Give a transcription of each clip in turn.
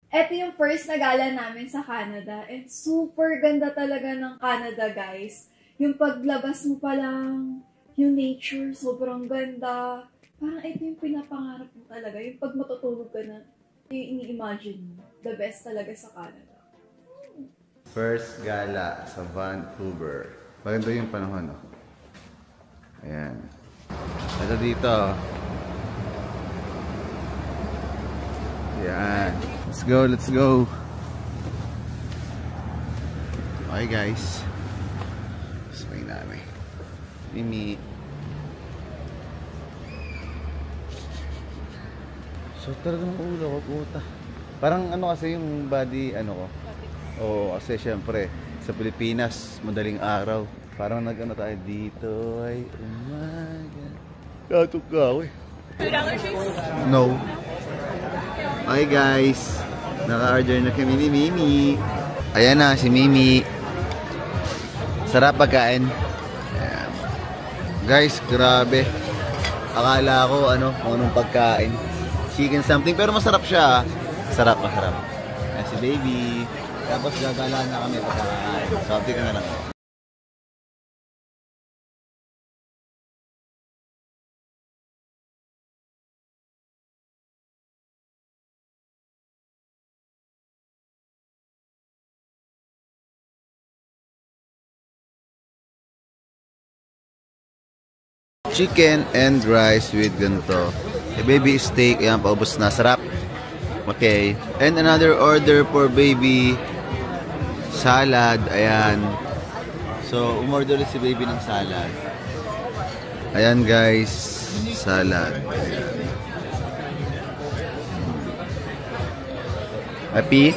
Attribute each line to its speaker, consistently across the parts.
Speaker 1: Ito yung first na gala namin sa Canada. And super ganda talaga ng Canada, guys. Yung paglabas mo pa lang, yung nature, sobrang ganda. Parang ito yung pinapangarap mo talaga. Yung pag matutulog ka na, ini-imagine mo. The best talaga sa Canada.
Speaker 2: First gala sa Vancouver. Maganda yung panahon, oh. Ayan. Ito dito. Ayan. Let's go, let's go. Okay guys. Swing namin. Mimi. So talagang ulo ko, puta. Parang ano kasi yung body, ano ko. Oo, kasi syempre, sa Pilipinas, madaling araw. Parang nag-ano tayo dito ay umaga. Katok ka ako eh. $2 shakes? No. Okay guys, naka-order na kami ni Mimi. Ayan na si Mimi. Sarap pagkain. Ayan. Guys, grabe. Akala ko kung anong pagkain. Chicken something, pero masarap siya. Sarap, masarap. Ayan si baby. Tapos gagalaan na kami pagkakain. Something ka na lang. Chicken and rice with ganito. A baby steak, ayan, paubos na. Sarap. Okay. And another order for baby salad, ayan. So, umorder si baby ng salad. Ayan guys, salad. Ayan. Happy?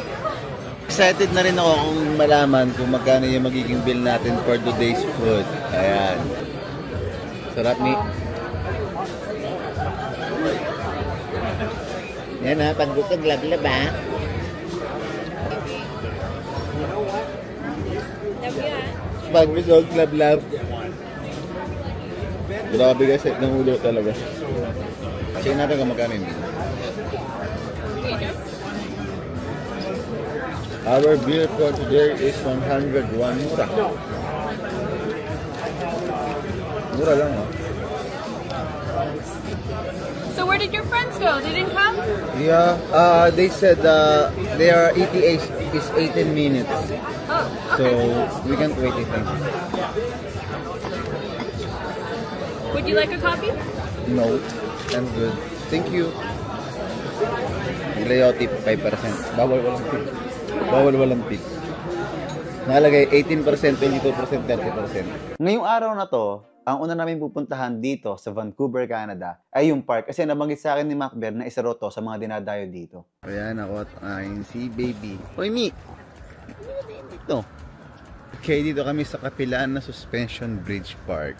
Speaker 2: Excited na rin ako kung malaman kung magkano yung magiging bill natin for today's food. Ayan. Sarap ni. Yan ha, pag gusto glab-lab ha. Pag gusto glab-lab. Grabe guys, set ng ulo talaga. Kasi natin kung magkano yun. Our bill for today is 101 mura. Mura lang, ha?
Speaker 3: So where did your friends go? They didn't come?
Speaker 2: Yeah, they said they are ETA is 18 minutes.
Speaker 3: Oh, okay.
Speaker 2: So we can't wait, I think.
Speaker 3: Would you like a copy?
Speaker 2: No, I'm good. Thank you. Nilayaw tip 5%. Bawal walang tip. Bawal walang tip. Nakalagay 18%, 22%, 30%. Ngayong araw na to, ang una namin pupuntahan dito sa Vancouver, Canada ay yung park. Kasi nabanggit sa akin ni Macber na isa raw to sa mga dinadayo dito. Ayan ako at aking si baby. Hoy, Mi! Dito. Okay, dito kami sa Kapilaan na Suspension Bridge Park.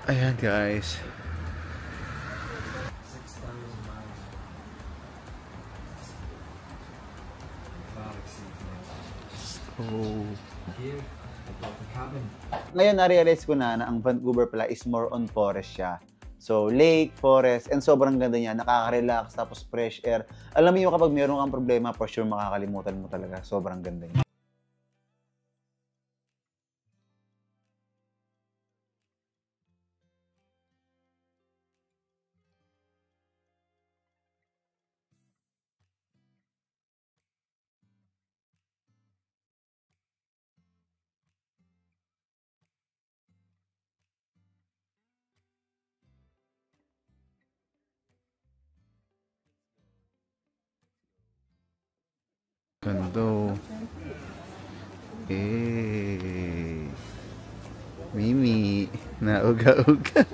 Speaker 2: Ayan guys. Ngayon, na-realize ko na ang Vancouver pala is more on forest siya. So, lake, forest, and sobrang ganda niya. Nakaka-relax, tapos fresh air. Alam mo kapag meron kang problema, for sure makakalimutan mo talaga. Sobrang ganda niya. Ganda. Eh. Mimi, nauga-uga.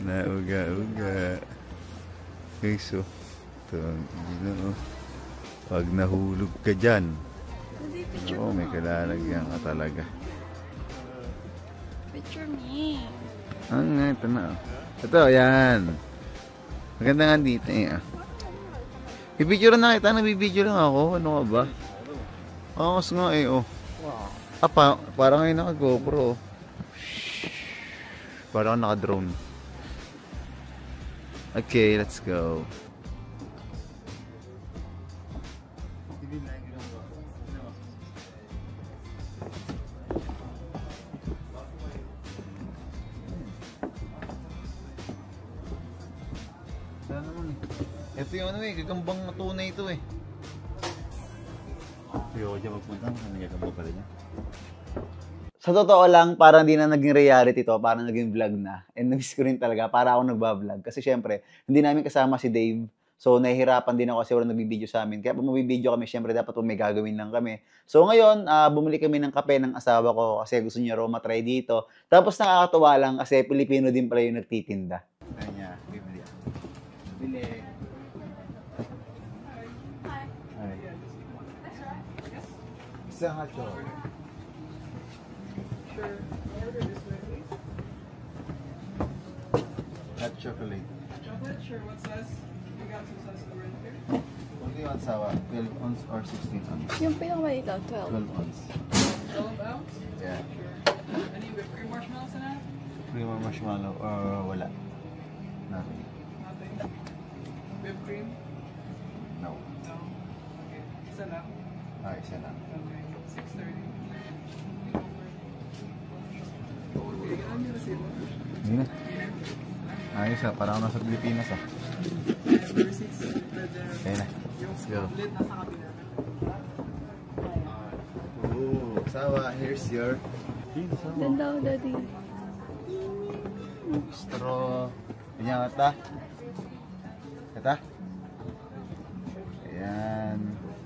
Speaker 2: Nauga-uga. Guys, so, pag nahulog ka dyan, oo, may kalalagyan ka talaga.
Speaker 3: Picture me.
Speaker 2: Nga, ito na. Ito, yan. Maganda nga dito eh. I-video na kita, nabibideo lang ako. Ano ka ba? Angas nga eh, oh. Parang ngayon naka-GoPro. Parang naka-drone. Okay, let's go. Ito yung ano eh, gagambang tunay ito eh. Ayoko dyan magpunta, nagagamba pala niya. Sa totoo lang, parang hindi na naging reality to, parang naging vlog na. And na-miss ko rin talaga, para ako nagbablog. Kasi syempre, hindi namin kasama si Dave. So, nahihirapan din ako kasi wala nagbibideo sa amin. Kaya pag magbibideo kami, syempre dapat may gagawin lang kami. So, ngayon, bumili kami ng kape ng asawa ko kasi gusto niya raw matry dito. Tapos nakakatuwa lang kasi Pilipino din pala yung nagtitinda. Kaya niya, bibili ako. Bili. Hi. Isang hot chocolate. Sure. Order this way, please. Hot chocolate.
Speaker 4: Chocolate? Sure. What size? We got two sizes already here.
Speaker 2: Only one sawa, 12 ounce or 16 ounce?
Speaker 1: Yung pinakamaliit lang, 12.
Speaker 2: 12 ounce.
Speaker 4: 12 ounce?
Speaker 2: Yeah.
Speaker 4: Sure. Any whipped cream marshmallows in that?
Speaker 2: Cream or marshmallow or wala? Nothing.
Speaker 4: Nothing. Whipped cream?
Speaker 2: No.
Speaker 4: No. Okay. Isa lang.
Speaker 2: Isa lang.
Speaker 4: Okay. 6:30. Okay, ganun yung receipt mo.
Speaker 2: Hindi na. Ayos parang nasa Pilipinas
Speaker 4: And the receipts,
Speaker 2: Kaya na.
Speaker 4: yung
Speaker 2: Go.
Speaker 4: split nasa kabila.
Speaker 2: Ooh, sawa, here's your...
Speaker 1: Ganda ako, Daddy.
Speaker 2: Straw. Ganyan kata. Kata? Ayan.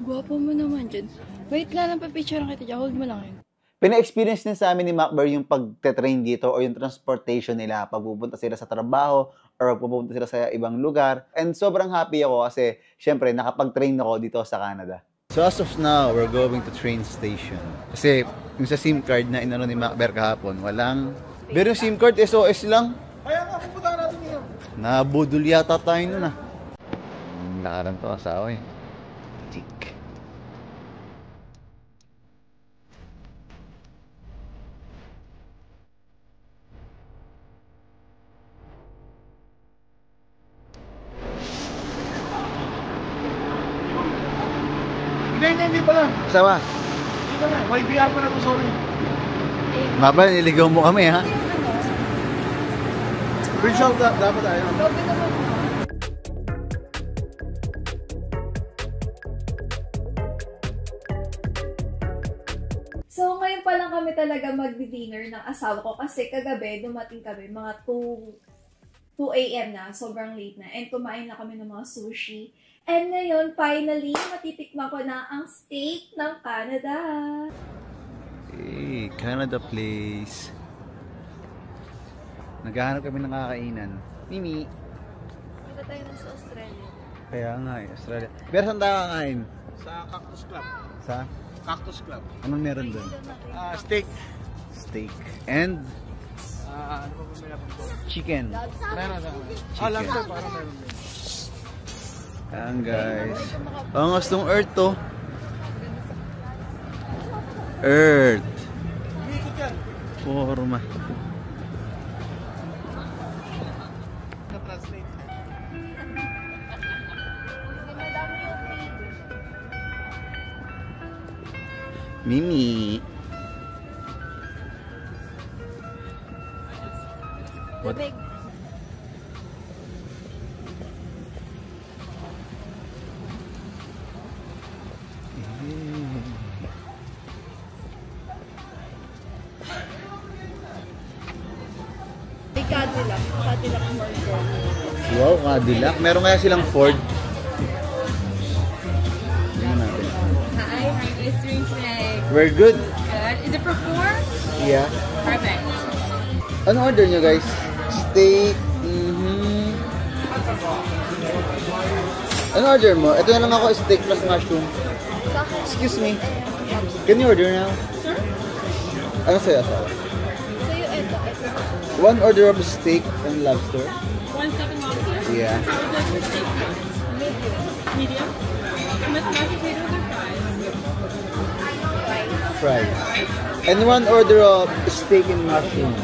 Speaker 3: Gwapo mo naman dyan. Wait lang, napapicture kita dyan. Hold mo lang yun.
Speaker 2: Pina-experience din sa amin ni Macber yung pagte-train dito o yung transportation nila pag pupunta sila sa trabaho or pupunta sila sa ibang lugar. And sobrang happy ako kasi syempre nakapag-train ako dito sa Canada. So as of now, we're going to train station. Kasi yung sa SIM card na inano ni Macber kahapon, walang... Pero yung SIM card, SOS lang.
Speaker 4: Kaya nga, pupunta natin ngayon.
Speaker 2: Nabudol yata tayo nun ah. Lakaran to, asawa eh. Tik.
Speaker 4: Hindi pala.
Speaker 2: Asawa.
Speaker 4: Hindi pala. May VR pa na to, sorry.
Speaker 2: Mabal, niligaw mo kami ha.
Speaker 4: Bridge out dapat tayo.
Speaker 1: So, ngayon pa lang kami talaga mag-dinner ng asawa ko kasi kagabi dumating kami mga 2 a.m. na, sobrang late na. And kumain na kami ng mga sushi. And ngayon, finally, matitikman ko na ang steak ng Canada.
Speaker 2: Hey, Canada place. Naghahanap kami ng kakainan. Mimi.
Speaker 1: Punta tayo na sa Australia.
Speaker 2: Kaya nga eh, Australia. Pero saan tayo kakain?
Speaker 4: Sa Cactus Club.
Speaker 2: Sa?
Speaker 4: Cactus Club.
Speaker 2: Anong meron doon?
Speaker 4: Steak.
Speaker 2: Steak. And?
Speaker 4: Ano pa meron po?
Speaker 2: Chicken.
Speaker 4: Meron na.
Speaker 2: Chicken.
Speaker 4: Lobster para meron din.
Speaker 2: Ayan guys. Ang gustong earth to. Earth.
Speaker 4: Ikot yan.
Speaker 2: Forma.
Speaker 4: Na-translate.
Speaker 2: Mimi. What?
Speaker 1: May Cadillac. Cadillac Morgan.
Speaker 2: Wow, Cadillac. Meron kaya silang Ford? Tingnan natin.
Speaker 3: Hi, it's doing today.
Speaker 2: We're good.
Speaker 3: Good. Is it for 4?
Speaker 2: Yeah.
Speaker 3: Perfect.
Speaker 2: Ano order nyo guys? Steak. Ano order mo? Ito na lang ako, steak plus mushroom. Excuse me. Can you order now?
Speaker 3: Sure.
Speaker 2: Ano sa'yo, asawa?
Speaker 1: Sa'yo, ito.
Speaker 2: One order of steak and lobster.
Speaker 3: 1 second lobster.
Speaker 2: Yeah.
Speaker 3: How would you like your steak? Medium. With mashed potatoes or fries?
Speaker 2: Fries. And one order of steak and mushroom.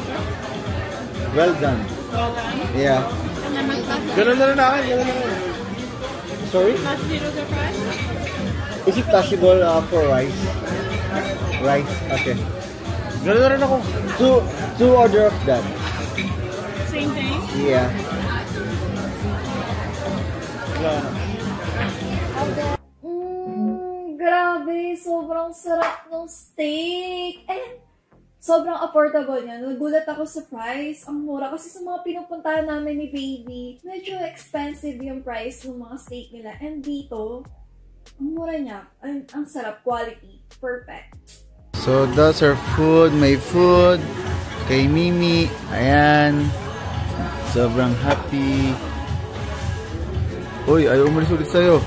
Speaker 2: Well done.
Speaker 3: Well done.
Speaker 2: Yeah.
Speaker 3: And then with mashed
Speaker 4: Ganun na rin akin. Ganun na rin.
Speaker 2: Sorry?
Speaker 3: potatoes or fries?
Speaker 2: Is it possible for rice? Rice? Okay.
Speaker 4: Ganun na rin ako.
Speaker 2: Two order of that.
Speaker 3: Same thing.
Speaker 2: Yeah.
Speaker 1: Grabe, sobrang sarap ng steak. And sobrang affordable niya. Nagulat ako sa price. Ang mura. Kasi sa mga pinupuntahan namin ni Baby, medyo expensive yung price ng mga steak nila. And dito, ang mura niya. Ang sarap. Quality. Perfect.
Speaker 2: So, that's our food. May food. Kay Mimi. Ayan. Sobrang happy. Uy, ayaw umalis ulit sa'yo.